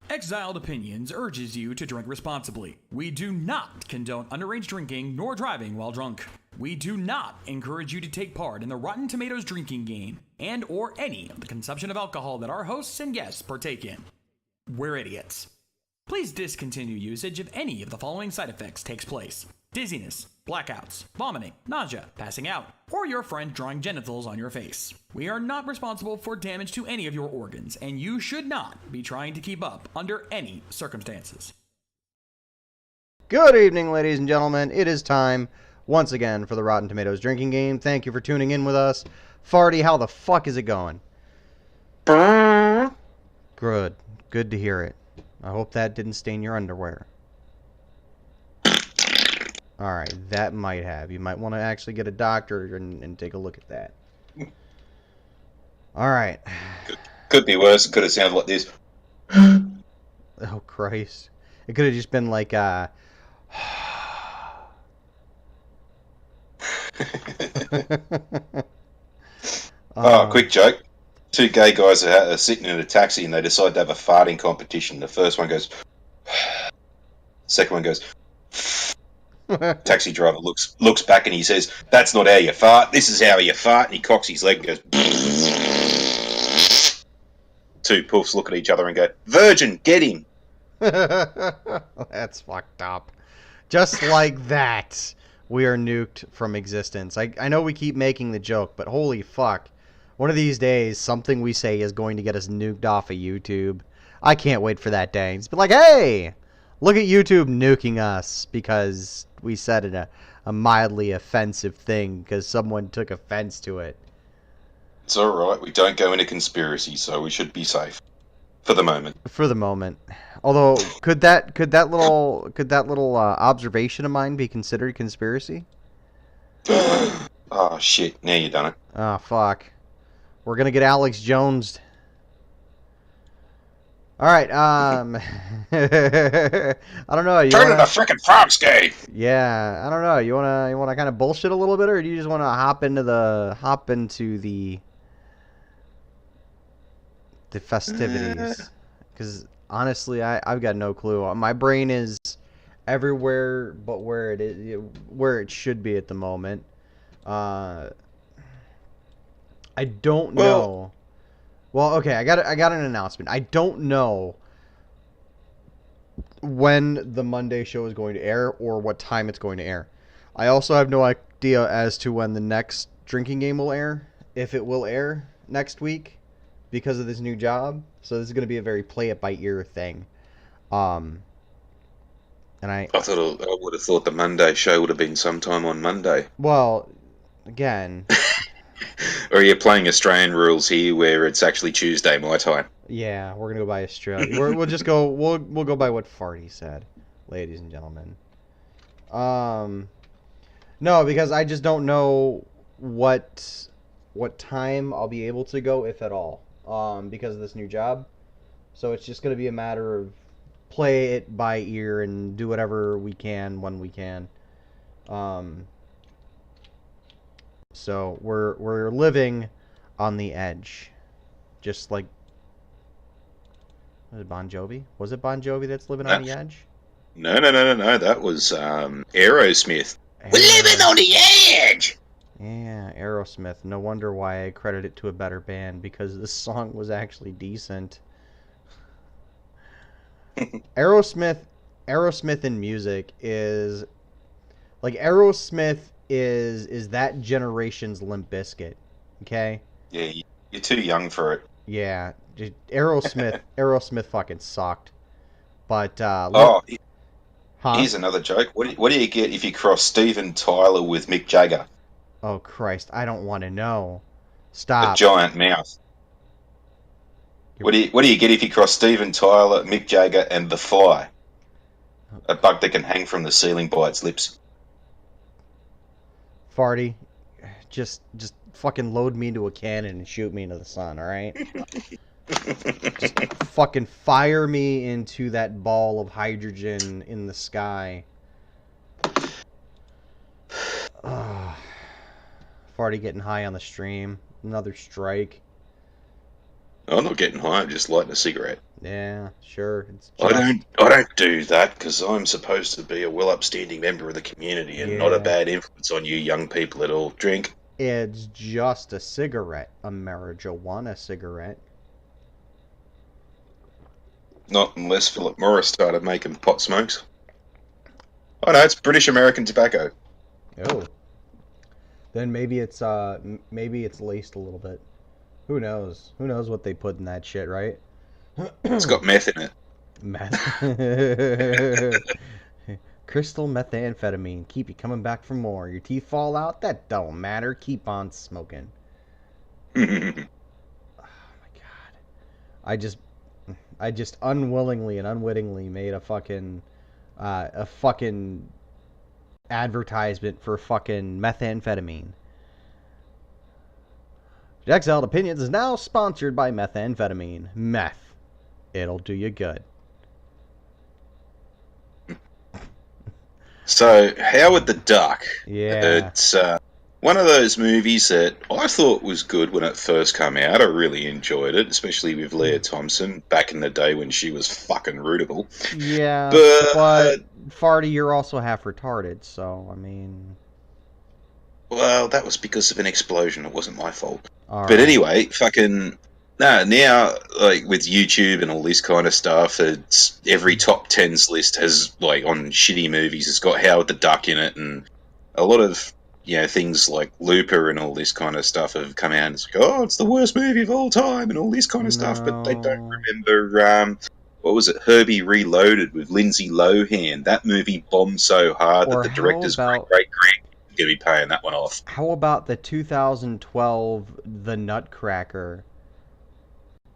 Exiled Opinions urges you to drink responsibly. We do not condone underage drinking nor driving while drunk. We do not encourage you to take part in the Rotten Tomatoes drinking game and or any of the consumption of alcohol that our hosts and guests partake in. We're idiots. Please discontinue usage if any of the following side effects takes place: dizziness, blackouts, vomiting, nausea, passing out, or your friend drawing genitals on your face. We are not responsible for damage to any of your organs, and you should not be trying to keep up under any circumstances. Good evening, ladies and gentlemen. It is time, once again, for the Rotten Tomatoes drinking game. Thank you for tuning in with us. Farty, how the fuck is it going? Good. Good to hear it. I hope that didn't stain your underwear. Alright, that might have. You might want to actually get a doctor and take a look at that. Alright. Could be worse. It could have sounded like this. Oh, Christ. It could have just been like, Quick joke. Two gay guys are sitting in a taxi and they decide to have a farting competition. The first one goes... Second one goes... Taxi driver looks back and he says, "That's not how you fart. This is how you fart." And he cocks his leg and goes... Two poofs look at each other and go, "Virgin, get him." That's fucked up. Just like that, we are nuked from existence. I know we keep making the joke, but holy fuck. One of these days, something we say is going to get us nuked off of YouTube. I can't wait for that day. It's like, hey, look at YouTube nuking us because we said a mildly offensive thing because someone took offense to it. It's alright, we don't go into conspiracy, so we should be safe. For the moment. For the moment. Although, could that little observation of mine be considered conspiracy? Oh shit, now you done it. Oh fuck. We're gonna get Alex Jones. Alright, I don't know. Turn to the frickin' Frogs game! Yeah, I don't know. You wanna kind of bullshit a little bit, or do you just wanna hop into the festivities? Because honestly, I've got no clue. My brain is everywhere but where it should be at the moment. I don't know. Well, okay, I got an announcement. I don't know when the Monday show is going to air or what time it's going to air. I also have no idea as to when the next drinking game will air, if it will air next week because of this new job. So this is going to be a very play it by ear thing. And I would have thought the Monday show would have been sometime on Monday. Well, again. Or are you playing Australian rules here where it's actually Tuesday my time? Yeah, we're gonna go by Australia. We'll just go. We'll go by what Farty said, ladies and gentlemen. No, because I just don't know what time I'll be able to go, if at all. Because of this new job, so it's just gonna be a matter of play it by ear and do whatever we can when we can. So we're living on the edge, just like was it Bon Jovi? Was it Bon Jovi that's living on the edge? No. That was Aerosmith. We're living on the edge. Yeah, Aerosmith. No wonder why I credit it to a better band, because this song was actually decent. Aerosmith in music is like Aerosmith is that generation's Limp Bizkit, okay? Yeah, you're too young for it. Yeah, Aerosmith fucking sucked. But here's another joke. What do you get if you cross Steven Tyler with Mick Jagger? Oh Christ, I don't want to know. Stop. A giant mouth. What do you get if you cross Steven Tyler, Mick Jagger, and The Fly? A bug that can hang from the ceiling by its lips. Farty, just fucking load me into a cannon and shoot me into the sun, all right? Just fucking fire me into that ball of hydrogen in the sky. Farty getting high on the stream. Another strike. I'm not getting high. I'm just lighting a cigarette. Yeah, sure. I don't do that because I'm supposed to be a well upstanding member of the community and not a bad influence on you young people at all. Drink. It's just a cigarette, a marijuana cigarette. Not unless Philip Morris started making pot smokes. Oh no, it's British American tobacco. Oh. Then maybe it's laced a little bit. Who knows? Who knows what they put in that shit, right? It's got meth in it. Meth. Crystal methamphetamine. Keep you coming back for more. Your teeth fall out? That don't matter. Keep on smoking. Oh my god. I just unwillingly and unwittingly made a fucking advertisement for fucking methamphetamine. Exiled Opinions is now sponsored by methamphetamine. Meth. It'll do you good. So, Howard the Duck. Yeah. It's one of those movies that I thought was good when it first came out. I really enjoyed it, especially with Leah Thompson back in the day when she was fucking rootable. Yeah, but Farty, you're also half retarded, so, I mean... Well, that was because of an explosion. It wasn't my fault. But anyway, fucking... now, like, with YouTube and all this kind of stuff, it's every top 10s list has, like, on shitty movies, it's got Howard the Duck in it, and a lot of, things like Looper and all this kind of stuff have come out, and it's like, oh, it's the worst movie of all time, and all this kind of stuff, but they don't remember, what was it, Herbie Reloaded with Lindsay Lohan. That movie bombed so hard that the director's great going to be paying that one off. How about the 2012 The Nutcracker?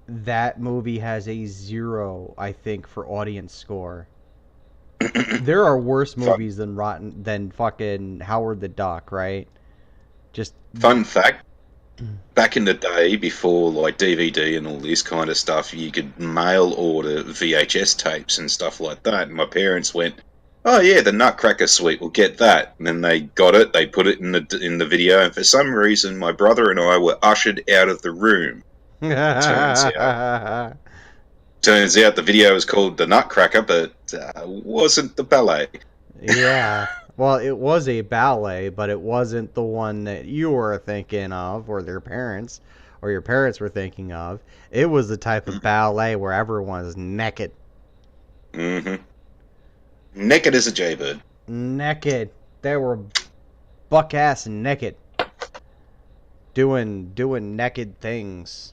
That movie has a 0, I think, for audience score. There are worse movies than fucking Howard the Duck, right? Just fun fact. Back in the day, before like DVD and all this kind of stuff, you could mail order VHS tapes and stuff like that. And my parents went, "Oh yeah, the Nutcracker suite, we'll get that." And then they got it, they put it in the video, and for some reason, my brother and I were ushered out of the room. Turns out the video was called The Nutcracker, but wasn't the ballet. Yeah. Well, it was a ballet, but it wasn't the one that you were thinking of, or your parents were thinking of. It was the type of ballet where everyone is naked. Mm-hmm. Naked as a jaybird. Naked. They were buck-ass naked. Doing naked things.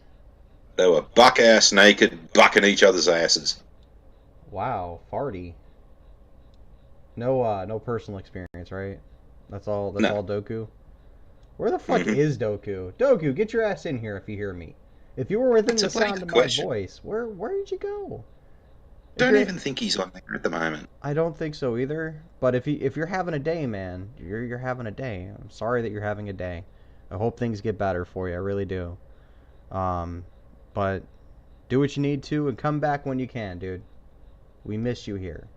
They were buck-ass naked, bucking each other's asses. Wow, Farty. No personal experience, right? That's all Doku? Where the fuck is Doku? Doku, get your ass in here if you hear me. If you were within the sound of my voice, where did you go? Don't even think he's on there at the moment. I don't think so either. But if you're having a day, man, you're having a day. I'm sorry that you're having a day. I hope things get better for you. I really do. But do what you need to and come back when you can, dude. We miss you here.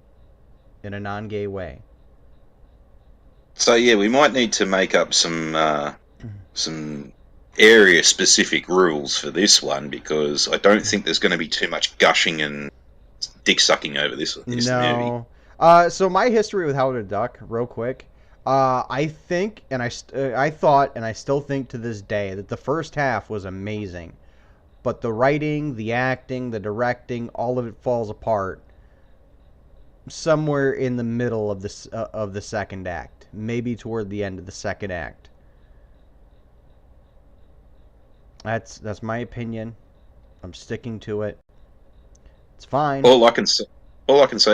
In a non-gay way. So yeah, we might need to make up some area-specific rules for this one, because I don't think there's going to be too much gushing and dick-sucking over this movie. No. So my history with Howard the Duck, real quick. I think, and I thought, and I still think to this day, that the first half was amazing. But the writing, the acting, the directing, all of it falls apart somewhere in the middle of the second act, maybe toward the end of the second act. That's my opinion. I'm sticking to it. It's fine. All I can say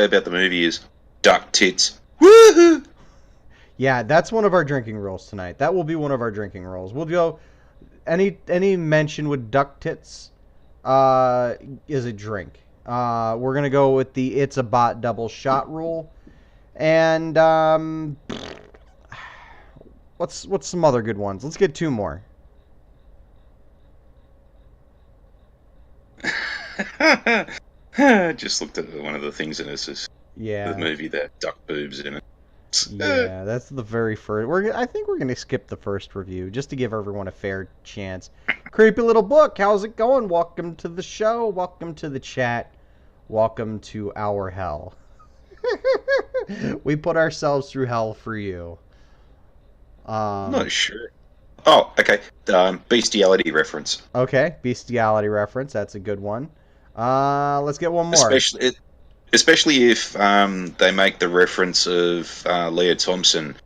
about the movie is duck tits. Woohoo! Yeah, that's one of our drinking rules tonight. That will be one of our drinking rules. We'll go any mention with duck tits. is a drink. We're gonna go with the It's a Bot double shot rule, and what's some other good ones? Let's get 2 more. Just looked at one of the things in this is Yeah. the movie that duck boobs in it. Yeah, that's the very first. I think we're gonna skip the first review just to give everyone a fair chance. Creepy little book, how's it going? Welcome to the show. Welcome to the chat. Welcome to our hell. We put ourselves through hell for you. Not sure. Oh, okay. Bestiality reference. Okay, bestiality reference. That's a good one. Let's get one more. Especially if they make the reference of Leah Thompson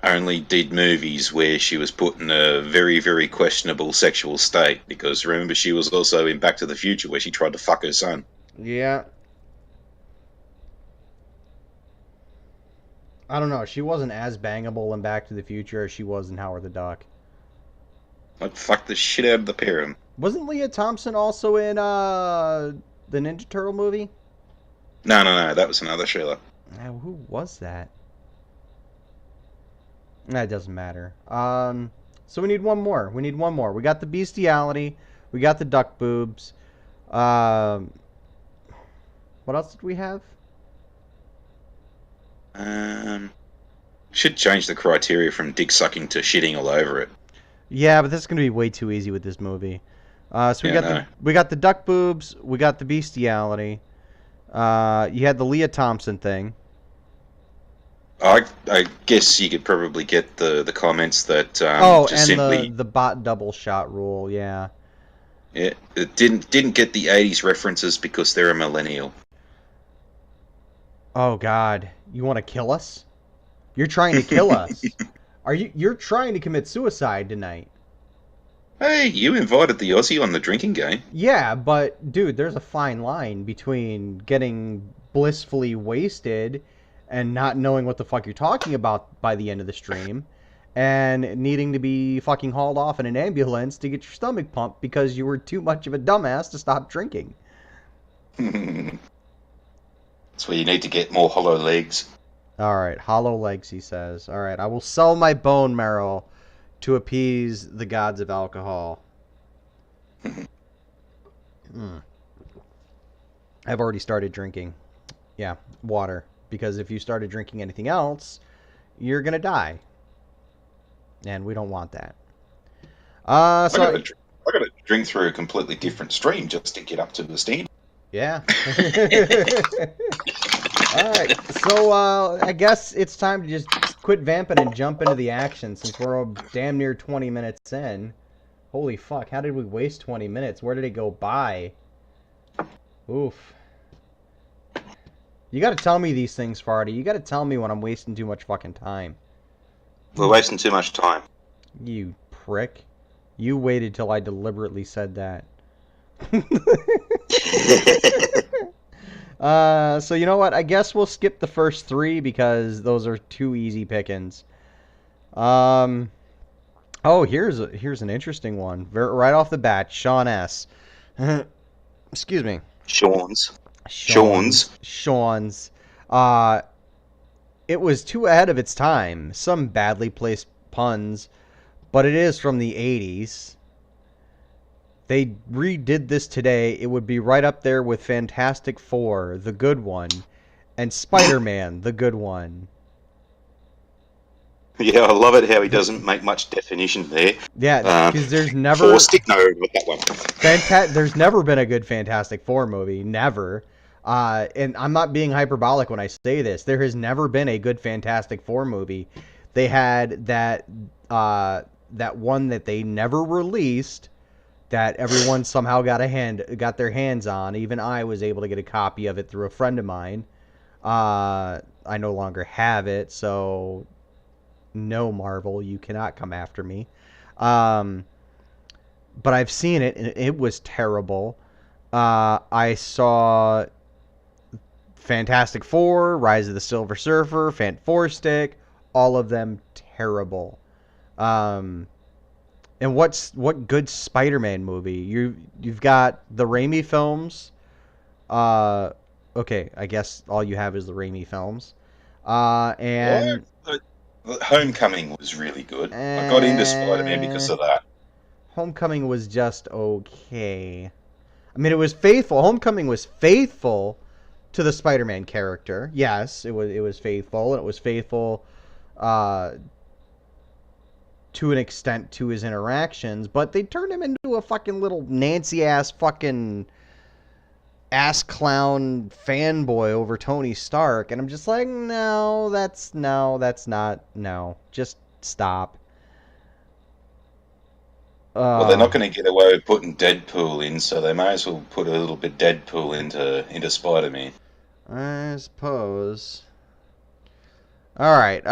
only did movies where she was put in a very, very questionable sexual state. Because remember, she was also in Back to the Future where she tried to fuck her son. Yeah. I don't know. She wasn't as bangable in Back to the Future as she was in Howard the Duck. I'd fuck the shit out of the pair of them. Wasn't Leah Thompson also in the Ninja Turtle movie? No. That was another Sheila. Who was that? That doesn't matter. So we need one more. We got the bestiality. We got the duck boobs. What else did we have? Should change the criteria from dick sucking to shitting all over it. Yeah, but this is gonna be way too easy with this movie. So we got the duck boobs. We got the bestiality. You had the Leah Thompson thing. I guess you could probably get the comments that the bot double shot rule. Yeah. Yeah, it didn't get the 80s references because they're a millennial. Oh God, you want to kill us? You're trying to kill us. You're trying to commit suicide tonight? Hey, you invited the Aussie on the drinking game. Yeah, but dude, there's a fine line between getting blissfully wasted and not knowing what the fuck you're talking about by the end of the stream, and needing to be fucking hauled off in an ambulance to get your stomach pumped because you were too much of a dumbass to stop drinking. That's where you need to get more hollow legs. Alright, hollow legs, he says. Alright, I will sell my bone marrow to appease the gods of alcohol. I've already started drinking. Yeah, water. Because if you started drinking anything else, you're gonna die. And we don't want that. I gotta drink through a completely different stream just to get up to the standard. Yeah. Alright, so I guess it's time to just quit vamping and jump into the action since we're damn near 20 minutes in. Holy fuck, how did we waste 20 minutes? Where did it go by? Oof. You gotta tell me these things, Farty. You gotta tell me when I'm wasting too much fucking time. We're wasting too much time. You prick. You waited till I deliberately said that. So you know what? I guess we'll skip the first 3 because those are too easy pickings. Oh, here's an interesting one. Right off the bat, Sean S. Excuse me. Sean's. It was too ahead of its time. Some badly placed puns, but it is from the 80s. They redid this today. It would be right up there with Fantastic Four, the good one, and Spider-Man, the good one. Yeah, I love it how he doesn't make much definition there. Yeah, because there's never... Stick no with that one. There's never been a good Fantastic Four movie. Never. And I'm not being hyperbolic when I say this. There has never been a good Fantastic Four movie. They had that one that they never released that everyone somehow got their hands on. Even I was able to get a copy of it through a friend of mine. I no longer have it, so no, Marvel, you cannot come after me. But I've seen it, and it was terrible. I saw Fantastic Four, Rise of the Silver Surfer, Fant4stic, all of them terrible. And what good Spider-Man movie? You've got the Raimi films. Okay, I guess all you have is the Raimi films. And Homecoming was really good. I got into Spider-Man because of that. Homecoming was just okay. I mean, it was faithful. Homecoming was faithful to the Spider-Man character. Yes, it was faithful, and it was faithful to an extent to his interactions, but they turned him into a fucking little Nancy-ass fucking ass clown fanboy over Tony Stark, and I'm just like, no, that's not, just stop. Well, they're not going to get away with putting Deadpool in, so they may as well put a little bit Deadpool into Spider-Man. I suppose. All right.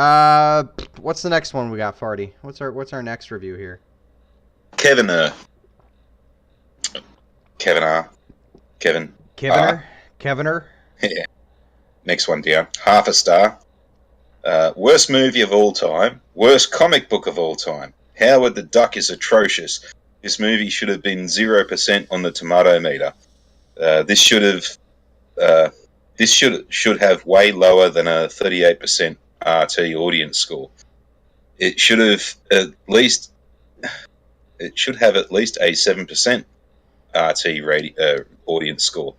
What's the next one we got, Farty? What's our next review here? Kevinner. Yeah. Next one down. Half a star. Worst movie of all time. Worst comic book of all time. Howard the Duck is atrocious. This movie should have been 0% on the tomato meter. This should have way lower than a 38% RT audience score. It should have at least a 7% RT audience score.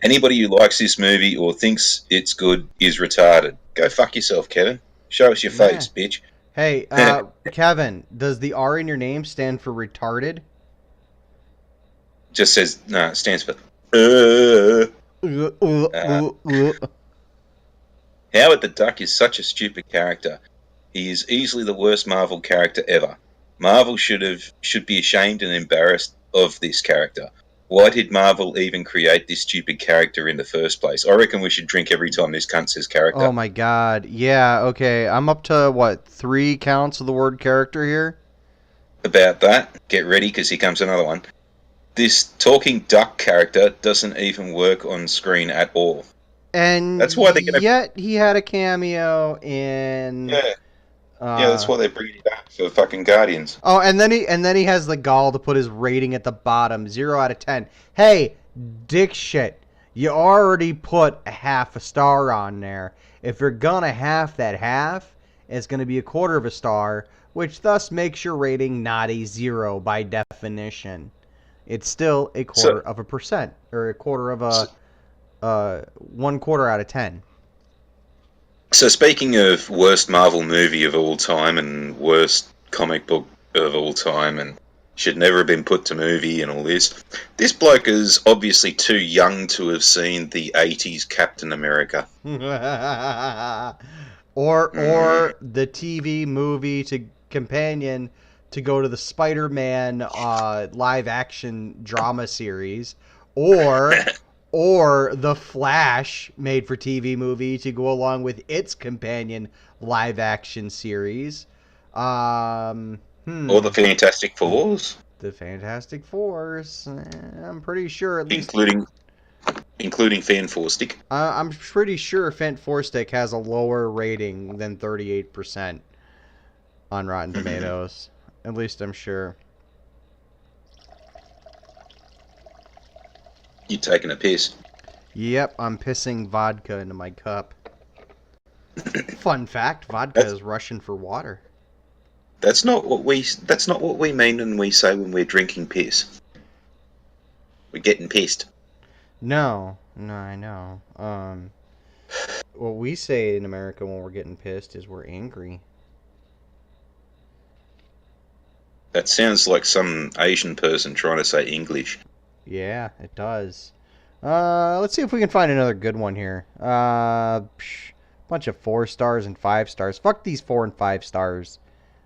Anybody who likes this movie or thinks it's good is retarded. Go fuck yourself, Kevin. Show us your face, bitch. Hey, Kevin, does the R in your name stand for retarded? Just says, no, it stands for Howard the Duck is such a stupid character. He is easily the worst Marvel character ever. Marvel should be ashamed and embarrassed of this character. Why did Marvel even create this stupid character in the first place? I reckon we should drink every time this cunt says character. Oh my god. Yeah, okay. I'm up to, 3 counts of the word character here? About that. Get ready, because here comes another one. This talking duck character doesn't even work on screen at all. And that's why they're gonna... yet he had a cameo in... Yeah. Yeah, that's why they're bringing it back for fucking Guardians. Oh, and then he has the gall to put his rating at the bottom, 0 out of 10. Hey, dick shit, you already put a half a star on there. If you're gonna half that half, it's gonna be a quarter of a star, which thus makes your rating not a 0 by definition. It's still a quarter of a percent, or a quarter of a 1/4 out of 10. So speaking of worst Marvel movie of all time and worst comic book of all time and should never have been put to movie and all this bloke is obviously too young to have seen the 80s Captain America. or the TV movie companion to go to the Spider-Man live action drama series, or the Flash made-for-TV movie to go along with its companion live-action series. Or the Fantastic Fours. The Fantastic Fours. I'm pretty sure at least... Including Fan Four Stick. I'm pretty sure Fan Four Stick has a lower rating than 38% on Rotten Tomatoes. At least I'm sure. You taking a piss? Yep, I'm pissing vodka into my cup. Fun fact, vodka is Russian for water. That's not what we mean when we say when we're drinking piss. We're getting pissed. No, I know. What we say in America when we're getting pissed is we're angry. That sounds like some Asian person trying to say English. Yeah, it does. Let's see if we can find another good one here. Bunch of 4 stars and 5 stars. Fuck these 4 and 5 stars.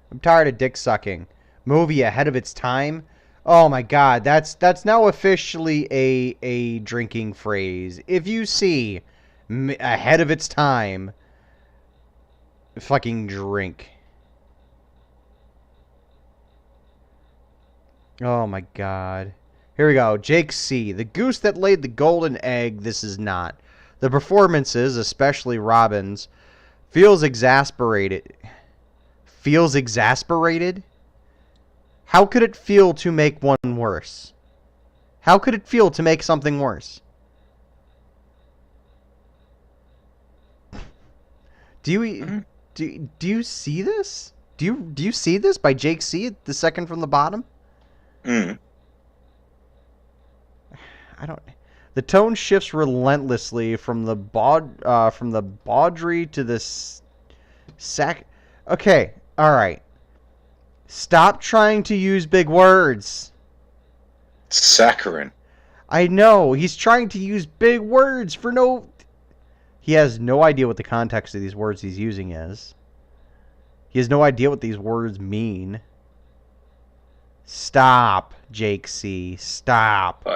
I'm tired of dick sucking. Movie ahead of its time. Oh my god, that's now officially a drinking phrase. If you see ahead of its time, fucking drink. Oh my god. Here we go. Jake C. The goose that laid the golden egg, this is not. The performances, especially Robin's, feels exasperated. Feels exasperated? How could it feel to make one worse? How could it feel to make something worse? Do you see this? Do you see this by Jake C, the second from the bottom? Mm. I don't. The tone shifts relentlessly from the bawdry to this sack. Okay, all right. Stop trying to use big words. Saccharin. I know he's trying to use big words for no. He has no idea what the context of these words he's using is. He has no idea what these words mean. Stop, Jake C. Stop.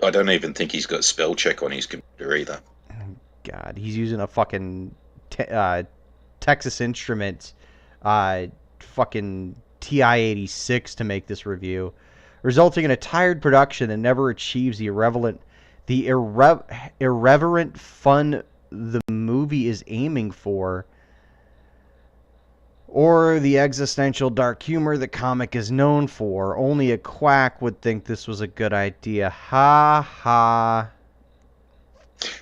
I don't even think he's got spell check on his computer either. God, he's using a fucking Texas Instruments fucking TI-86 to make this review, resulting in a tired production that never achieves the irreverent fun the movie is aiming for, or the existential dark humor the comic is known for. Only a quack would think this was a good idea. Ha ha.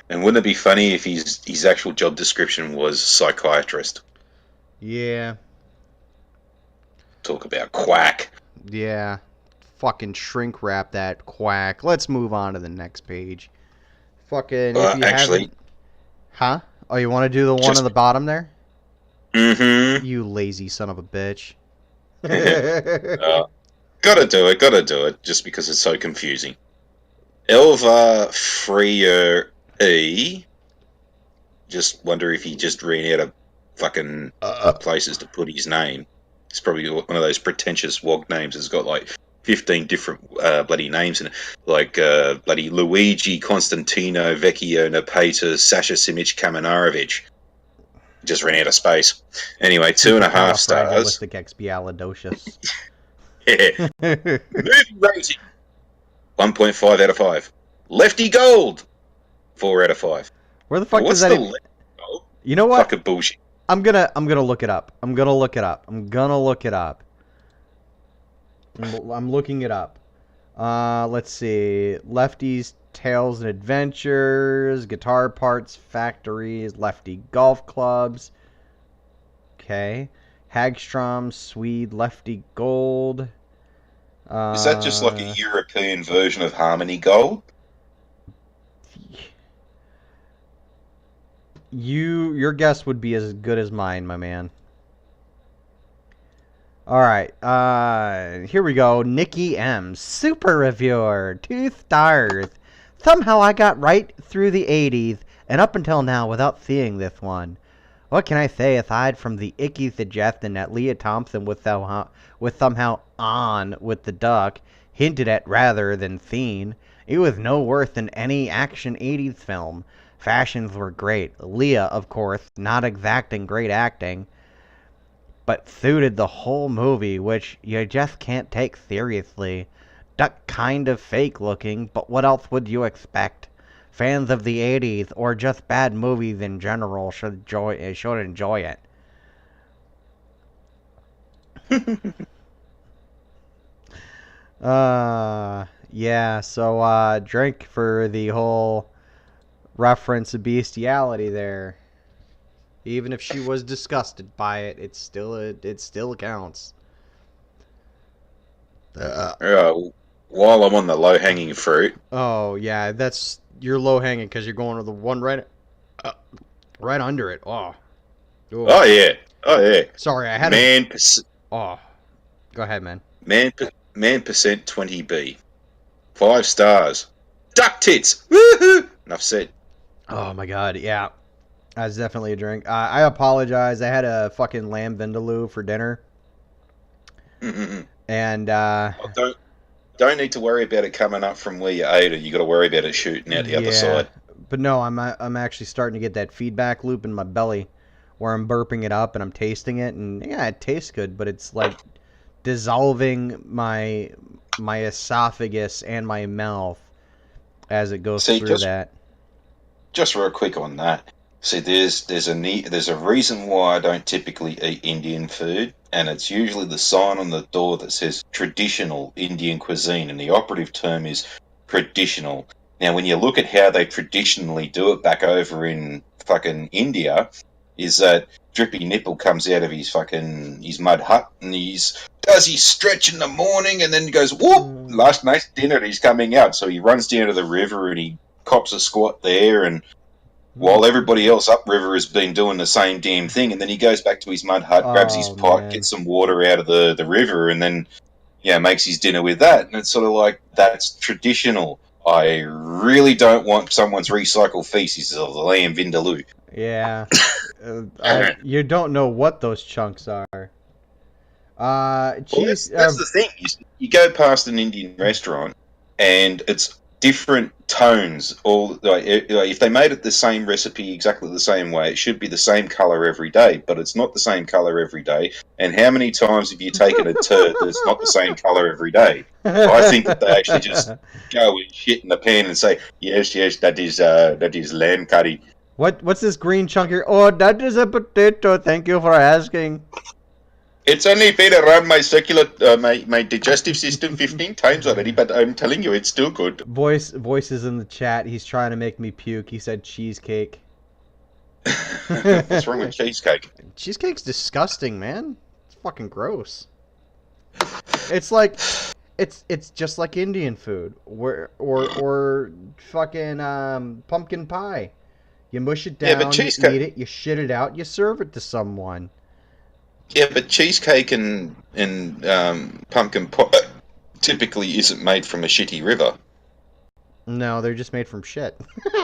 And wouldn't it be funny if his actual job description was psychiatrist? Yeah. Talk about quack. Yeah. Fucking shrink wrap that quack. Let's move on to the next page. Fucking. If you Actually. haven't... Huh? Oh, you want to do the one at the bottom there? Mm-hmm. You lazy son of a bitch. Gotta do it, just because it's so confusing. Elva Freer E. Just wonder if he just ran out of fucking places to put his name. It's probably one of those pretentious WOG names that's got like 15 different bloody names in it. Like bloody Luigi Constantino Vecchio Napata Sasha Simic Kamenarovich. Just ran out of space. Anyway, 2.5 stars. Expialidocious. Yeah. Movie rating 1.5 out of 5. Lefty Gold 4 out of 5. Where the fuck What's is that? the Lefty Gold? You know what? Fucking bullshit. I'm gonna look it up. I'm looking it up. Let's see. Lefty's Tales and Adventures, Guitar Parts Factories, Lefty Golf Clubs. Okay. Hagstrom, Swede, Lefty Gold. Is that just like a European version of Harmony Gold? Your guess would be as good as mine, my man. Alright, here we go. Nikki M. Super Reviewer. 2 stars. Somehow I got right through the 80s and up until now without seeing this one. What can I say aside from the icky suggestion that Leah Thompson was somehow on with the duck, hinted at rather than seen? It was no worse than any action 80s film. Fashions were great. Leah, of course, not exacting great acting, but suited the whole movie, which you just can't take seriously. Duck kind of fake looking, but what else would you expect? Fans of the 80s, or just bad movies in general, should enjoy it. Yeah, so, drink for the whole reference of bestiality there. Even if she was disgusted by it, it still counts. While I'm on the low-hanging fruit. Oh, yeah, you're low-hanging because you're going to the one right under it. Oh. Ooh. Oh, yeah. Sorry, I had Oh. Go ahead, man. Man percent 20B. 5 stars. Duck tits. Woohoo! Enough said. Oh, my God, yeah. That's definitely a drink. I apologize. I had a fucking lamb vindaloo for dinner. Mm-mm. And, Don't need to worry about it coming up from where you ate it. You got to worry about it shooting out the other side. But no, I'm actually starting to get that feedback loop in my belly where I'm burping it up and I'm tasting it, and yeah, it tastes good, but it's like dissolving my esophagus and my mouth as it goes through that. Just real quick on that. See, there's a reason why I don't typically eat Indian food, and it's usually the sign on the door that says traditional Indian cuisine, and the operative term is traditional. Now, when you look at how they traditionally do it back over in fucking India, is that Drippy Nipple comes out of his mud hut and does his stretch in the morning, and then he goes whoop. Last night's dinner, he's coming out, so he runs down to the river and he cops a squat there, and while everybody else upriver has been doing the same damn thing, and then he goes back to his mud hut, grabs his pot, man. gets some water out of the river, and then makes his dinner with that. And it's sort of like, that's traditional. I really don't want someone's recycled feces of the lamb vindaloo. Yeah. You don't know what those chunks are. Cheese. That's the thing. You go past an Indian restaurant, and it's different tones. If they made it the same recipe exactly the same way, it should be the same color every day, but it's not the same color every day. And how many times have you taken a turd that's not the same color every day? I think that they actually just go and shit in the pan and say, yes, that is lamb curry. What's this green chunk here? Oh, that is a potato. Thank you for asking. It's only been around my digestive system 15 times already, but I'm telling you, it's still good. Voice is in the chat. He's trying to make me puke. He said cheesecake. What's wrong with cheesecake? Cheesecake's disgusting, man. It's fucking gross. It's like, it's just like Indian food, or fucking pumpkin pie. You mush it down, but you eat it, you shit it out, you serve it to someone. Yeah, but cheesecake and pumpkin pie typically isn't made from a shitty river. No, they're just made from shit. Here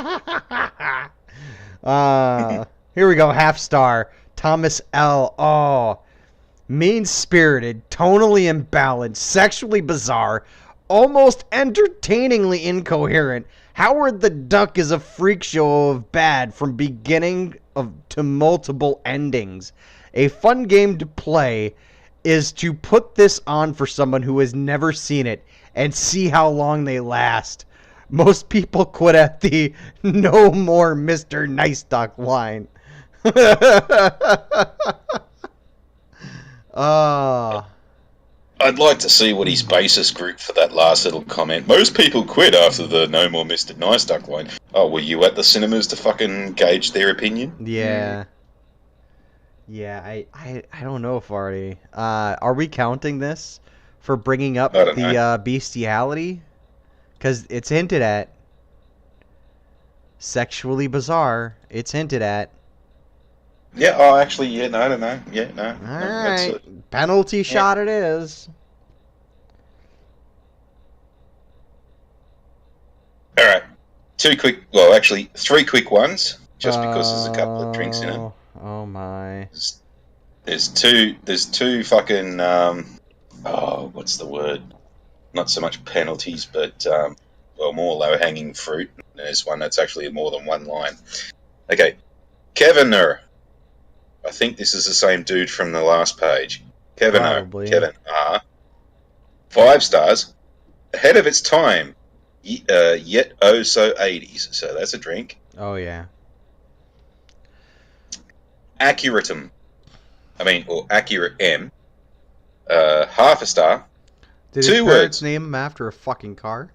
we go, half star. Thomas L. Oh, mean-spirited, tonally imbalanced, sexually bizarre, almost entertainingly incoherent. Howard the Duck is a freak show of bad from beginning to multiple endings. A fun game to play is to put this on for someone who has never seen it and see how long they last. Most people quit at the "no more Mr. Nice Duck" line. I'd like to see what his basis group for that last little comment. Most people quit after the "no more Mr. Nice Duck" line. Oh, were you at the cinemas to fucking gauge their opinion? Yeah. Yeah, I don't know, Farty. Are we counting this for bringing up the bestiality? Because it's hinted at. Sexually bizarre. It's hinted at. Yeah, oh, actually, yeah, no, I don't know. Yeah, no. Alright. Penalty shot it is. Alright. Three quick ones, just because there's a couple of drinks in it. Oh my. There's two fucking, what's the word? Not so much penalties, but, more low-hanging fruit. There's one that's actually more than one line. Okay. Kevinner. I think this is the same dude from the last page. Kevin R. 5 stars. Ahead of its time. Yet oh so 80s. So that's a drink. Oh, yeah. Accuratum. Or Accurate M. Half a star. Did 2 his words. parents name him after a fucking car?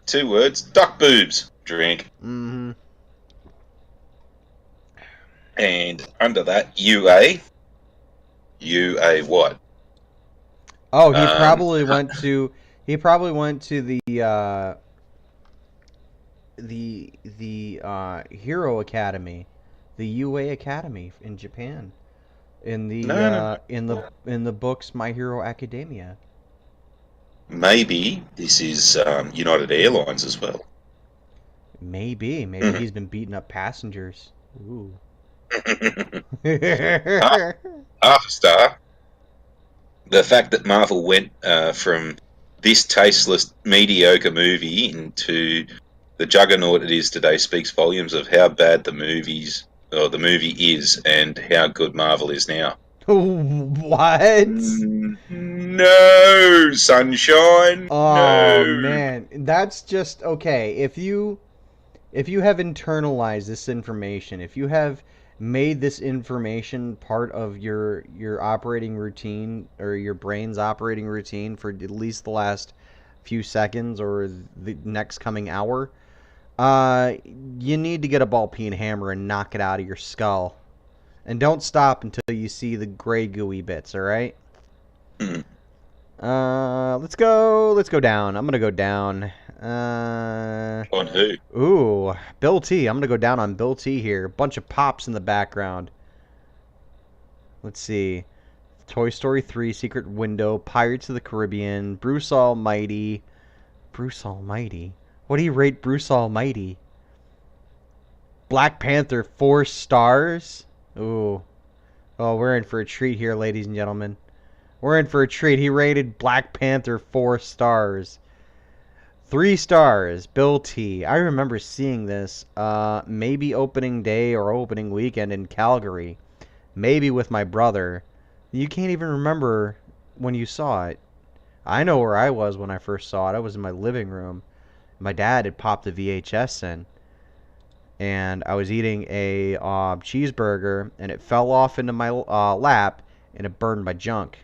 2 words. Duck boobs. Drink. Mm-hmm. And under that, UA. UA what? Oh, he probably went to. He probably went to the Hero Academy, the UA Academy in Japan, in the books My Hero Academia. Maybe this is United Airlines as well. Maybe he's been beating up passengers. Ooh. Half a star. The fact that Marvel went from this tasteless, mediocre movie into the juggernaut it is today speaks volumes of how bad the movie is and how good Marvel is now. What? No, sunshine. Oh no. man, that's just okay. If if you have internalized this information, if you have made this information part of your operating routine or your brain's operating routine for at least the last few seconds or the next coming hour, you need to get a ball peen hammer and knock it out of your skull. And don't stop until you see the gray gooey bits, alright? Let's go down. I'm gonna go down. On who? Ooh, Bill T. I'm gonna go down on Bill T here. Bunch of pops in the background. Let's see. Toy Story 3, Secret Window, Pirates of the Caribbean, Bruce Almighty. Bruce Almighty? What do you rate Bruce Almighty? Black Panther, 4 stars? Ooh. Oh, we're in for a treat here, ladies and gentlemen. We're in for a treat. He rated Black Panther 4 stars. 3 stars, Bill T. I remember seeing this maybe opening day or opening weekend in Calgary. Maybe with my brother. You can't even remember when you saw it. I know where I was when I first saw it. I was in my living room. My dad had popped the VHS in. And I was eating a cheeseburger, and it fell off into my lap, and it burned my junk.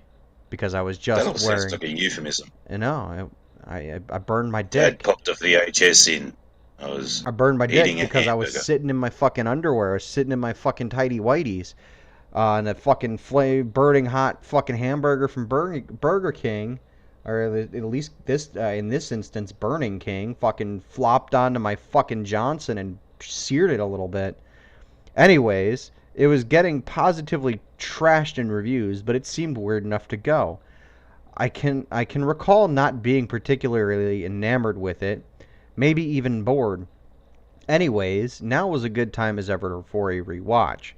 Because I was just That wearing... sounds like a euphemism. I know. I burned my Dad dick. popped a VHS in. I burned my dick eating a because I was hamburger. sitting in my fucking underwear. I was sitting in my fucking tighty whities. And that fucking burning hot fucking hamburger from Burger King, or at least this in this instance, Burning King, fucking flopped onto my fucking Johnson and seared it a little bit. Anyways, it was getting positively trashed in reviews, but it seemed weird enough to go. I can recall not being particularly enamored with it, maybe even bored. Anyways, now was a good time as ever for a rewatch.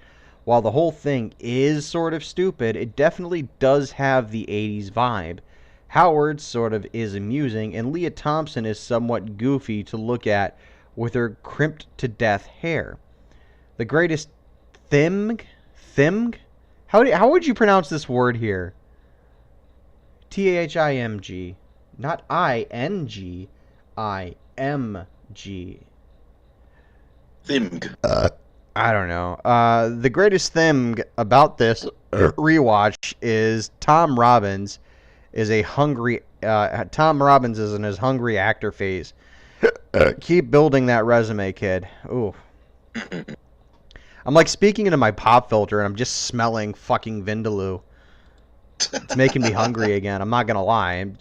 While the whole thing is sort of stupid, it definitely does have the 80s vibe. Howard sort of is amusing, and Leah Thompson is somewhat goofy to look at with her crimped to death hair. The greatest Thimg? How would you pronounce this word here? Thimg. Not I-N-G. I-M-G. Thimg. I don't know. The greatest thing about this rewatch is Tom Robbins is in his hungry actor phase. Keep building that resume, kid. Ooh. I'm like speaking into my pop filter and I'm just smelling fucking Vindaloo. It's making me hungry again. I'm not gonna lie. I'm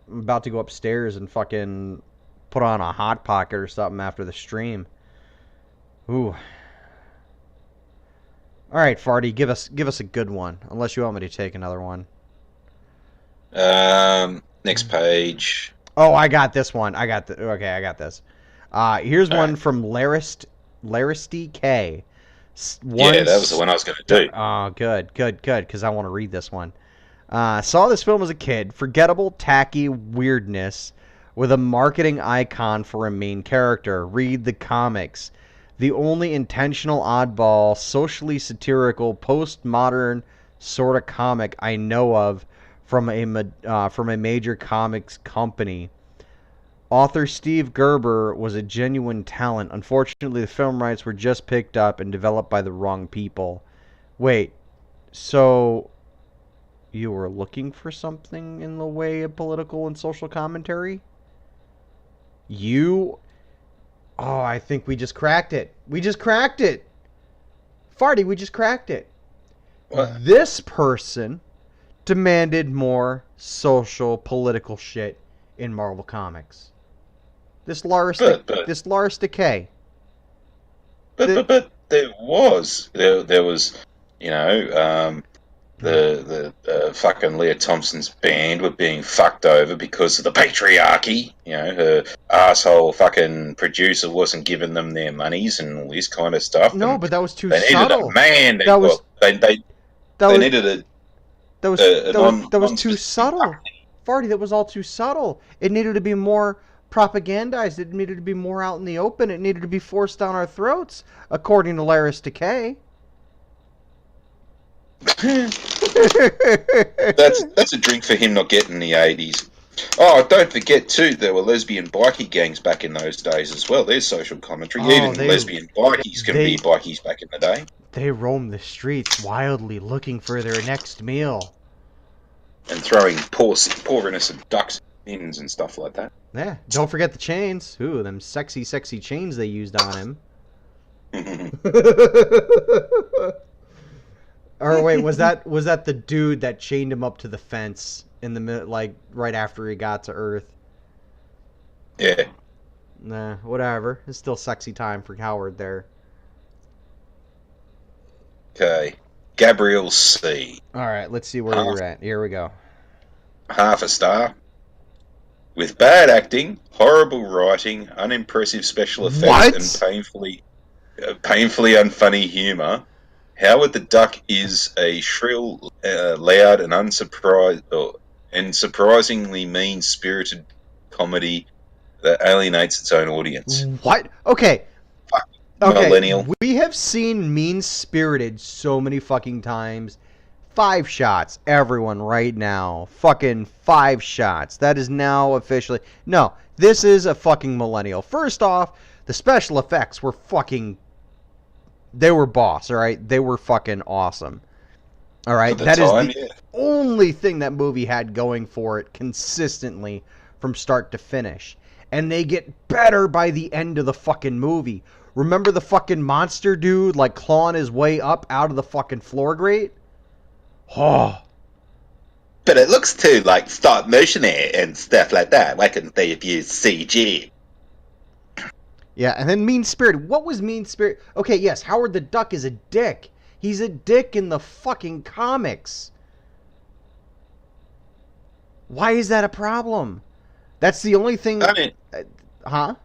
about to go upstairs and fucking put on a Hot Pocket or something after the stream. Ooh. All right, Farty, give us a good one. Unless you want me to take another one. Next page. Oh, I got this one. I got this. Here's one from Laristy K. Yeah, that was the one I was going to do. Oh, good, because I want to read this one. Saw this film as a kid. Forgettable, tacky weirdness with a marketing icon for a main character. Read the comics. The only intentional oddball, socially satirical, postmodern sort of comic I know of from a major comics company. Author Steve Gerber was a genuine talent. Unfortunately, the film rights were just picked up and developed by the wrong people. Wait, so you were looking for something in the way of political and social commentary? Oh, I think we just cracked it. Farty, we just cracked it. What? This person demanded more social, political shit in Marvel Comics. This Lars Decay. But there was, you know, the fucking Leah Thompson's band were being fucked over because of the patriarchy. You know, her asshole fucking producer wasn't giving them their monies and all this kind of stuff. No, and but that was too they subtle. Needed a man. They needed a. That was too subtle. Farty, that was all too subtle. It needed to be more propagandized. It needed to be more out in the open. It needed to be forced down our throats, according to Laris Decay. That's a drink for him not getting the 80s. Oh, don't forget too, there were lesbian bikie gangs back in those days as well. There's social commentary. Even lesbian bikies can be bikies back in the day. They roam the streets wildly looking for their next meal. And throwing poor innocent ducks in and stuff like that. Yeah, don't forget the chains. Ooh, them sexy, sexy chains they used on him. Or wait, was that the dude that chained him up to the fence in the like right after he got to Earth? Yeah. Nah, whatever. It's still sexy time for Howard there. Okay. Gabriel C. All right, let's see where you're at. Here we go. Half a star. With bad acting, horrible writing, unimpressive special effects, and painfully unfunny humour, Howard the Duck is a shrill, loud, and surprisingly mean-spirited comedy that alienates its own audience. What? Okay. Okay. Millennial. We have seen mean-spirited so many fucking times. 5 shots, everyone, right now. Fucking 5 shots. That is now officially... No, this is a fucking millennial. First off, the special effects were fucking... They were boss, alright? They were fucking awesome. Alright? That is the only thing that movie had going for it consistently from start to finish. And they get better by the end of the fucking movie. Remember the fucking monster dude, like, clawing his way up out of the fucking floor grate? Oh. But it looks too like stop motion and stuff like that. Why couldn't they have used CG? Yeah, and then Mean Spirit. What was Mean Spirit? Okay, yes, Howard the Duck is a dick. He's a dick in the fucking comics. Why is that a problem? That's the only thing... huh?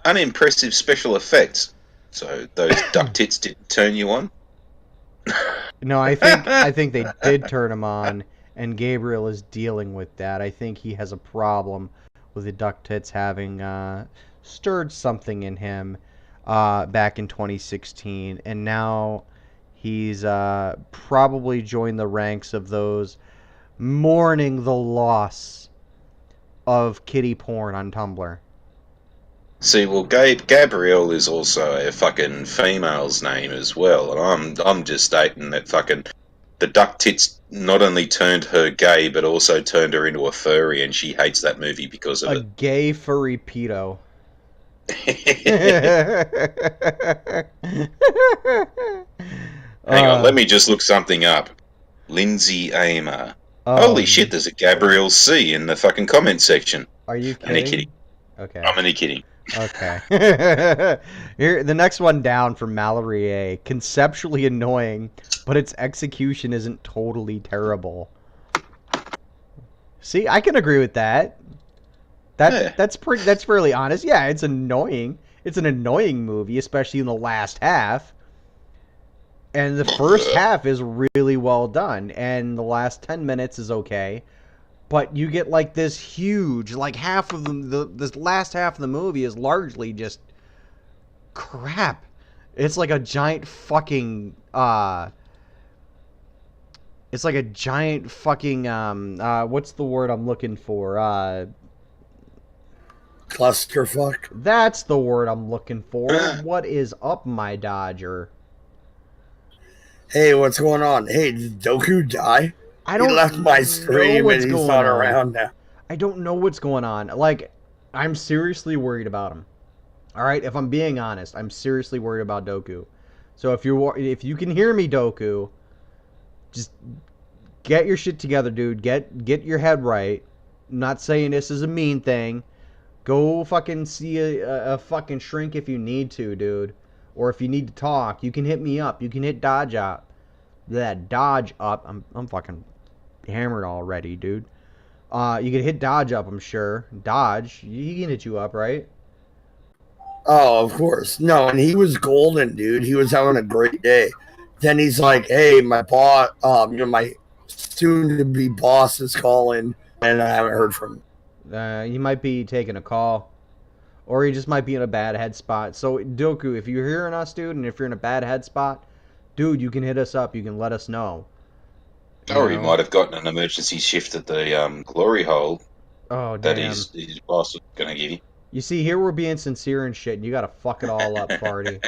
Unimpressive special effects. So those duck tits didn't turn you on? No, I think they did turn him on, and Gabriel is dealing with that. I think he has a problem with the duck tits having stirred something in him back in 2016, and now he's probably joined the ranks of those mourning the loss of kitty porn on Tumblr. See, well, Gabrielle is also a fucking female's name as well, and I'm just stating that fucking the duck tits not only turned her gay, but also turned her into a furry, and she hates that movie because of it. A gay furry pedo. Hang on, let me just look something up. Lindsay Amer. Holy shit, there's a Gabrielle C in the fucking comment section. Are you kidding? I'm only kidding. Okay. I'm only kidding. Okay. Here, the next one down from Mallory A. Conceptually annoying, but its execution isn't totally terrible. See, I can agree with that. That's fairly honest. Yeah, it's annoying. It's an annoying movie, especially in the last half. And the first half is really well done, and the last 10 minutes is okay. But you get like this huge, like half of this last half of the movie is largely just crap. It's like a giant fucking, it's like a giant fucking, what's the word I'm looking for? Clusterfuck. That's the word I'm looking for. What is up, my Dodger? Hey, what's going on? Hey, did Doku die? He left my stream and he's not around now. I don't know what's going on. Like, I'm seriously worried about him. All right, if I'm being honest, I'm seriously worried about Doku. So if you can hear me, Doku, just get your shit together, dude. Get your head right. I'm not saying this is a mean thing. Go fucking see a fucking shrink if you need to, dude. Or if you need to talk, you can hit me up. You can hit Dodge up. Dodge up. I'm fucking hammered already, dude. You can hit Dodge up, I'm sure. Dodge, he can hit you up, right? Oh, of course. No, and he was golden, dude. He was having a great day. Then he's like, "Hey, my boss, my soon-to-be boss is calling," and I haven't heard from him. He might be taking a call, or he just might be in a bad head spot. So, Doku, if you're hearing us, dude, and if you're in a bad head spot, dude, you can hit us up. You can let us know. Or he might have gotten an emergency shift at the glory hole. Oh, that damn. his boss was going to give you. You see, here we're being sincere and shit, and you gotta fuck it all up, Farty.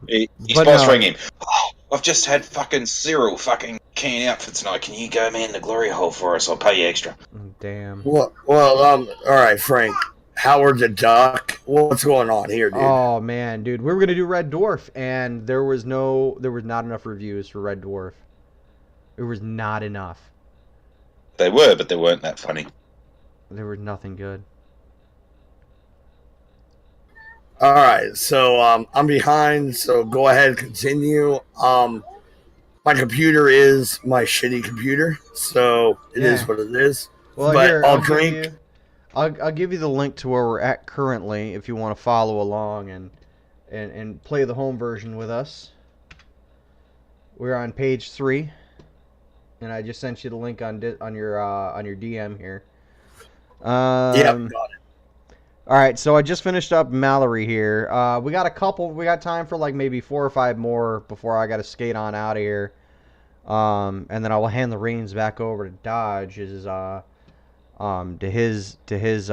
His but boss no. rang him. Oh, I've just had fucking Cyril fucking keying out for tonight. Can you go man the glory hole for us? I'll pay you extra. Damn. Well, all right, Frank. Howard the Duck. What's going on here, dude? Oh man, dude, we were gonna do Red Dwarf, and there was not enough reviews for Red Dwarf. There was not enough. They were, but they weren't that funny. There was nothing good. All right, so I'm behind. So go ahead, continue. My computer is my shitty computer, so it is what it is. Well, but here, I'll drink. I'll give you the link to where we're at currently if you want to follow along and play the home version with us. We're on page 3, and I just sent you the link on your DM here. Yep, got it. All right, so I just finished up Mallory here. We got time for like maybe 4 or 5 more before I got to skate on out of here. And then I will hand the reins back over to Dodge to his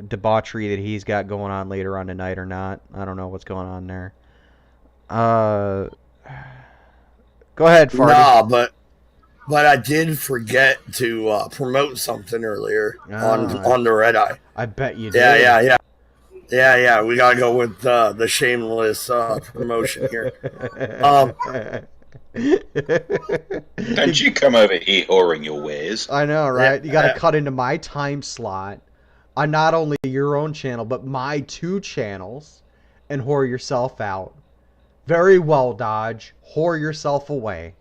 debauchery that he's got going on later on tonight or not. I don't know what's going on there. Go ahead, Farty. Nah, but I did forget to promote something earlier on the Red Eye. I bet you did. Yeah. We gotta go with the shameless promotion here. Don't you come over here whoring your wares. I know, right? You got to cut into my time slot on not only your own channel, but my 2 channels and whore yourself out. Very well, Dodge. Whore yourself away.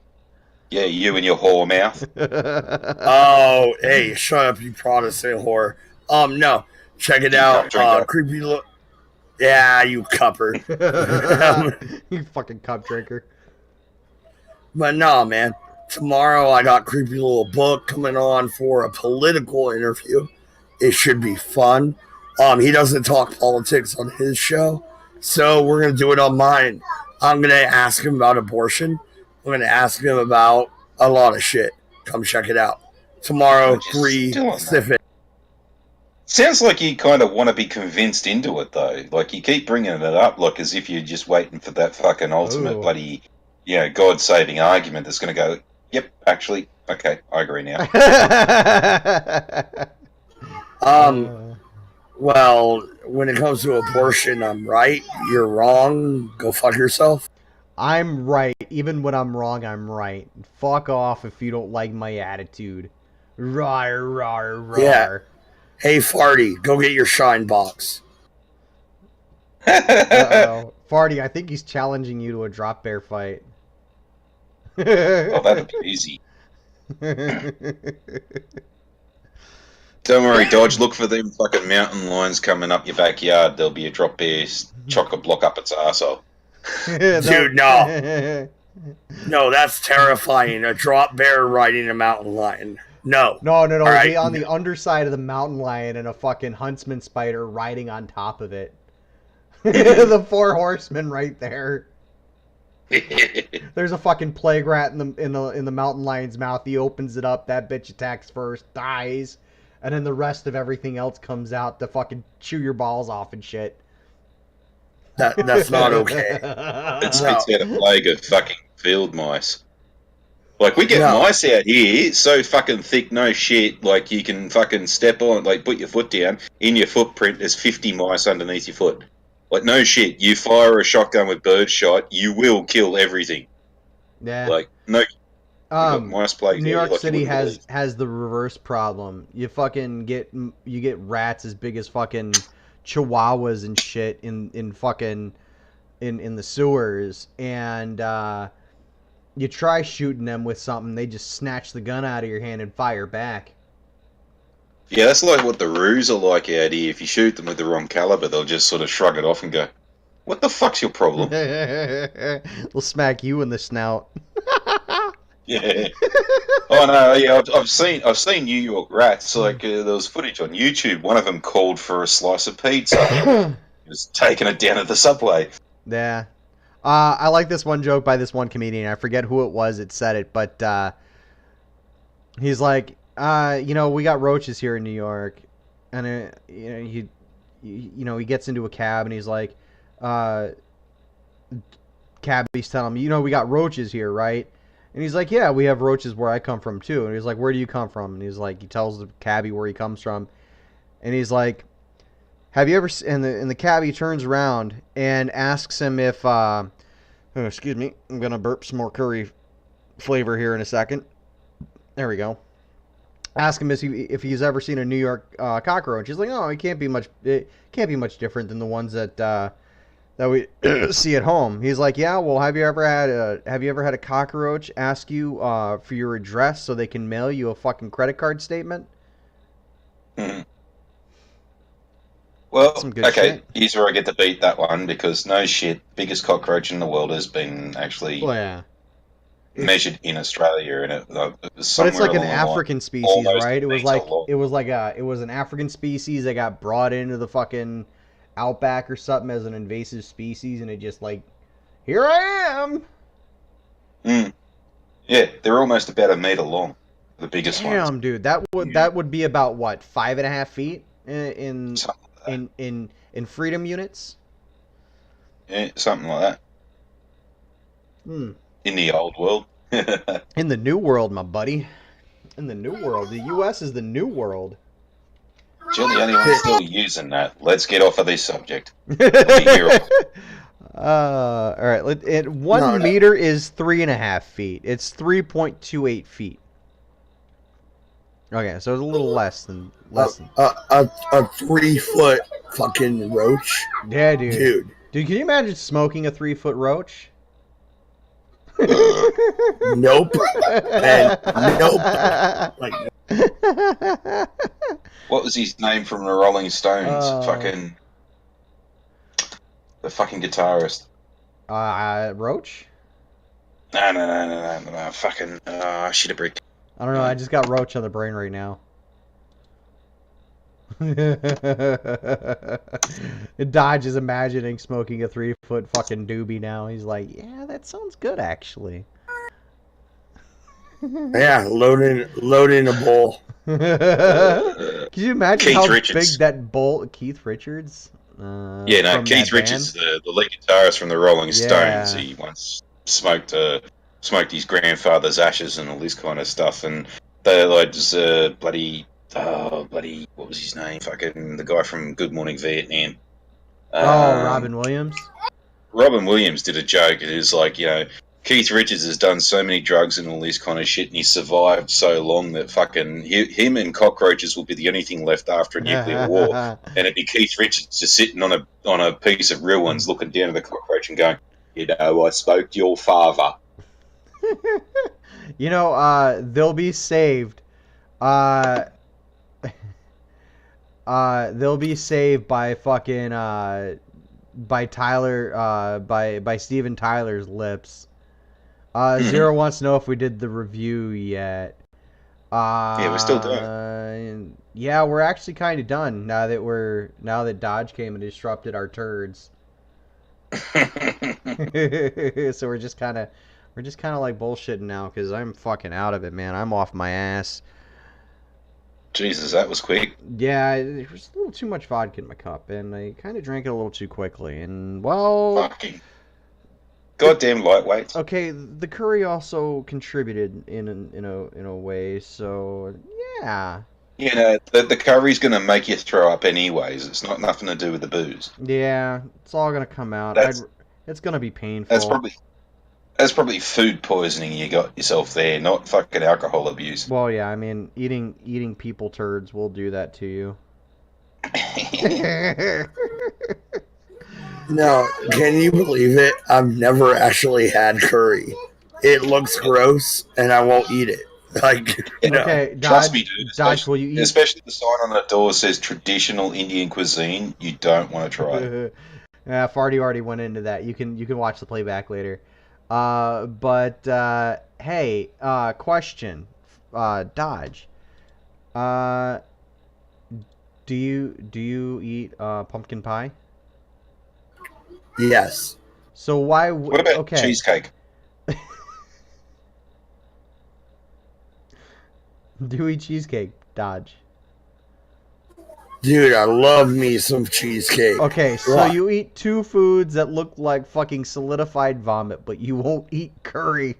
Yeah, you and your whore mouth. Oh, hey, shut up, you Protestant whore. No, check it out. Creepy look. Yeah, you cupper. You fucking cup drinker. But no, man. Tomorrow I got Creepy Little Book coming on for a political interview. It should be fun. He doesn't talk politics on his show, so we're gonna do it on mine. I'm gonna ask him about abortion. I'm gonna ask him about a lot of shit. Come check it out tomorrow. 3 Pacific. Sounds like you kind of want to be convinced into it, though. Like, you keep bringing it up, like as if you're just waiting for that fucking ultimate bloody, God-saving argument that's going to go, yep, actually, okay, I agree now. Well, when it comes to abortion, I'm right. You're wrong. Go fuck yourself. I'm right. Even when I'm wrong, I'm right. Fuck off if you don't like my attitude. Rawr, rawr, rawr. Yeah. Hey, Farty, go get your shine box. Uh-oh. Farty, I think he's challenging you to a drop bear fight. Oh, that'd be easy. Don't worry, Dodge. Look for them fucking mountain lions coming up your backyard. There'll be a drop bear chock a block up its arsehole. Dude, no. No, that's terrifying. A drop bear riding a mountain lion. No. No. It'll right. be on the underside of the mountain lion and a fucking huntsman spider riding on top of it. The 4 horsemen right there. There's a fucking plague rat in the mountain lion's mouth. He opens it up. That bitch attacks first, dies, and then the rest of everything else comes out to fucking chew your balls off and shit. That's not okay. It spits out a plague of fucking field mice. Like, we get mice out here so fucking thick, no shit. Like, you can fucking step on, like, put your foot down. In your footprint, there's 50 mice underneath your foot. Like, no shit. You fire a shotgun with birdshot, you will kill everything. Yeah. Like, no. Mice plague. New York City has the reverse problem. You fucking get rats as big as fucking chihuahuas and shit in fucking in the sewers, and you try shooting them with something, they just snatch the gun out of your hand and fire back. Yeah, that's like what the roos are like out here. If you shoot them with the wrong caliber, they'll just sort of shrug it off and go, "What the fuck's your problem?" They'll smack you in the snout. Yeah. Oh no, yeah, I've seen New York rats. Like there was footage on YouTube. One of them called for a slice of pizza. He was taking it down at the subway. Yeah. I like this one joke by this one comedian. I forget who it was that said it, but he's like, we got roaches here in New York, and he gets into a cab and he's like, cabby's telling him, we got roaches here, right? And he's like, yeah, we have roaches where I come from too. And he's like, where do you come from? And he's like, he tells the cabbie where he comes from, and he's like, have you ever? And the cabbie turns around and asks him if, excuse me, I'm gonna burp some more curry flavor here in a second. There we go. Ask him if he's ever seen a New York cockroach. He's like, oh, it can't be much different than the ones that we see at home. He's like, yeah, well, have you ever had a cockroach ask you for your address so they can mail you a fucking credit card statement? Hmm. Well, Some good okay, shit. here's where I get to beat that one because no shit, biggest cockroach in the world has been actually Well, yeah. measured in Australia, and it was But it's somewhere like an along the line, African species, almost right? a meter long. It was an African species that got brought into the fucking outback or something as an invasive species, and it just like, here I am. Mm. Yeah, they're almost about a meter long, the biggest ones. Damn, dude, that would be about what, 5.5 feet in Something like in freedom units. that. Yeah, something like that. Hmm. In the old world. In the new world, my buddy. In the new world, the U.S. is the new world. You're the only one still using that. Let's get off of this subject. Here. All right. 1 meter is 3.5 feet. It's 3.28 feet. Okay, so it's a little less than. A 3-foot fucking roach. Yeah, dude. Dude. Dude, can you imagine smoking a 3-foot roach? Nope. And nope. Like, What was his name from the Rolling Stones? The fucking guitarist. Roach? No. Fucking, shit a brick. I don't know. I just got roach on the brain right now. Dodge is imagining smoking a 3-foot fucking doobie now. He's like, yeah, that sounds good, actually. yeah, loading a bowl. Can you imagine Keith how Richards. big that bowl... Keith Richards? Yeah, no, from Keith that Richards, band? the lead guitarist from the Rolling Yeah. Stones. He once smoked his grandfather's ashes and all this kind of stuff, and they like just bloody, what was his name? Fucking the guy from Good Morning Vietnam. Robin Williams? Robin Williams did a joke. It was like, Keith Richards has done so many drugs and all this kind of shit, and he survived so long that fucking him and cockroaches will be the only thing left after a nuclear war. And it'd be Keith Richards just sitting on a piece of ruins, looking down at the cockroach and going, I spoke to your father. They'll be saved. They'll be saved by fucking by Tyler by Steven Tyler's lips. Zero wants to know if we did the review yet. Yeah, we're still doing. Yeah, we're actually kind of done now that Dodge came and disrupted our turds. So we're just kind of like bullshitting now because I'm fucking out of it, man. I'm off my ass. Jesus, that was quick. Yeah, there was a little too much vodka in my cup, and I kind of drank it a little too quickly. And well, Fucking goddamn lightweights. okay, the curry also contributed in a way. So yeah, the curry's gonna make you throw up anyways. It's not nothing to do with the booze. yeah, it's all gonna come out. It's gonna be painful. That's probably food poisoning you got yourself there, not fucking alcohol abuse. Well, yeah, I mean, eating people turds will do that to you. No, can you believe it? I've never actually had curry. It looks gross, and I won't eat it. Like, Okay, Trust me, dude. Dodge, will you eat? Especially the sign on the door says traditional Indian cuisine. You don't want to try it. Yeah, Farty already went into that. You can watch the playback later. Hey, question, Dodge. Do you eat pumpkin pie? yes. So why? What about Okay. cheesecake? Dewey cheesecake, Dodge. Dude, I love me some cheesecake. Okay, so What? you eat two foods that look like fucking solidified vomit, but you won't eat curry.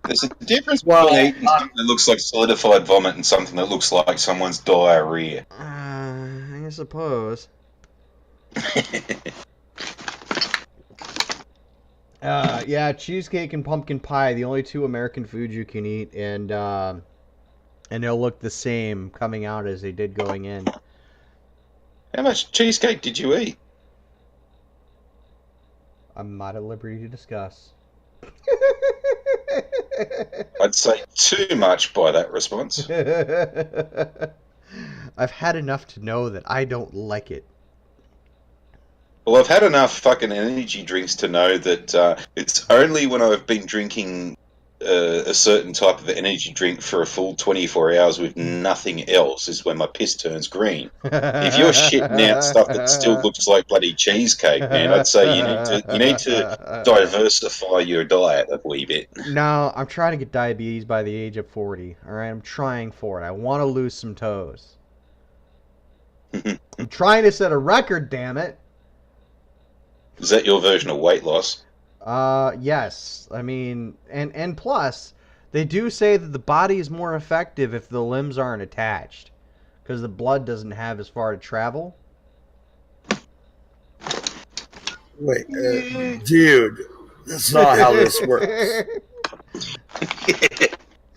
There's a difference Well, between eating something that looks like solidified vomit and something that looks like someone's diarrhea. I suppose. Yeah, cheesecake and pumpkin pie, the only two American foods you can eat, and they'll look the same coming out as they did going in. How much cheesecake did you eat? I'm not at liberty to discuss. I'd say too much by that response. I've had enough to know that I don't like it. Well, I've had enough fucking energy drinks to know that it's only when I've been drinking a certain type of energy drink for a full 24 hours with nothing else is when my piss turns green. If you're shitting out stuff that still looks like bloody cheesecake, man, I'd say you need to diversify your diet a wee bit. No, I'm trying to get diabetes by the age of 40. All right, I'm trying for it. I want to lose some toes. I'm trying to set a record, damn it. Is that your version of weight loss? Yes. I mean, and plus, they do say that the body is more effective if the limbs aren't attached, because the blood doesn't have as far to travel. Wait, dude, that's not how this works.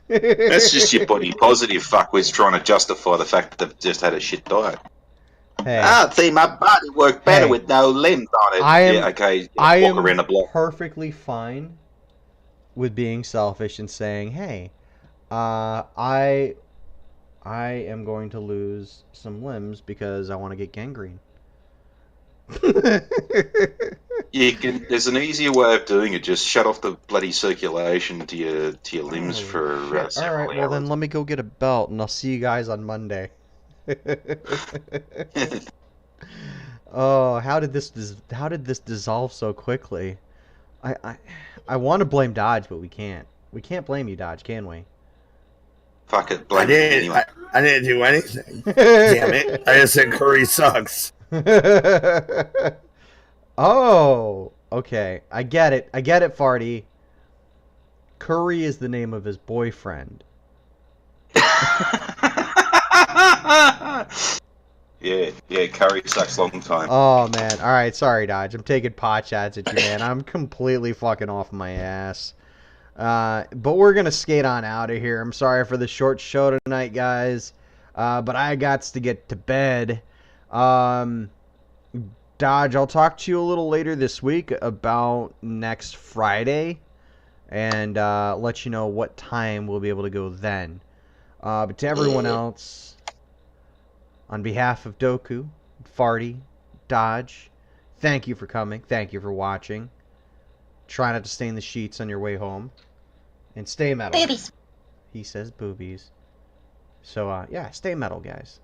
That's just your body positive fuckwits trying to justify the fact that they've just had a shit diet. Hey, I see my body work better Hey. with no limbs on it. I am- yeah, okay. I Walk am around the block. perfectly fine with being selfish and saying, "Hey, I am going to lose some limbs because I want to get gangrene." You can. There's an easier way of doing it. Just shut off the bloody circulation to your limbs Holy for shit. All several right, well then hours. let me go get a belt, and I'll see you guys on Monday. Oh, how did this dissolve so quickly? I want to blame Dodge, but we can't. We can't blame you, Dodge, can we? Fuck it, I blame me didn't. anyway. I didn't do anything. Damn it! I just said curry sucks. Oh, okay. I get it, Farty. Curry is the name of his boyfriend. Yeah, curry sucks long time. Oh, man. All right, sorry, Dodge. I'm taking pot shots at you, man. I'm completely fucking off my ass. But we're going to skate on out of here. I'm sorry for the short show tonight, guys. But I got to get to bed. Dodge, I'll talk to you a little later this week about next Friday. And let you know what time we'll be able to go then. But to everyone else, on behalf of Doku, Farty, Dodge, thank you for coming. Thank you for watching. Try not to stain the sheets on your way home. And stay metal. Boobies. He says boobies. So, yeah, stay metal, guys.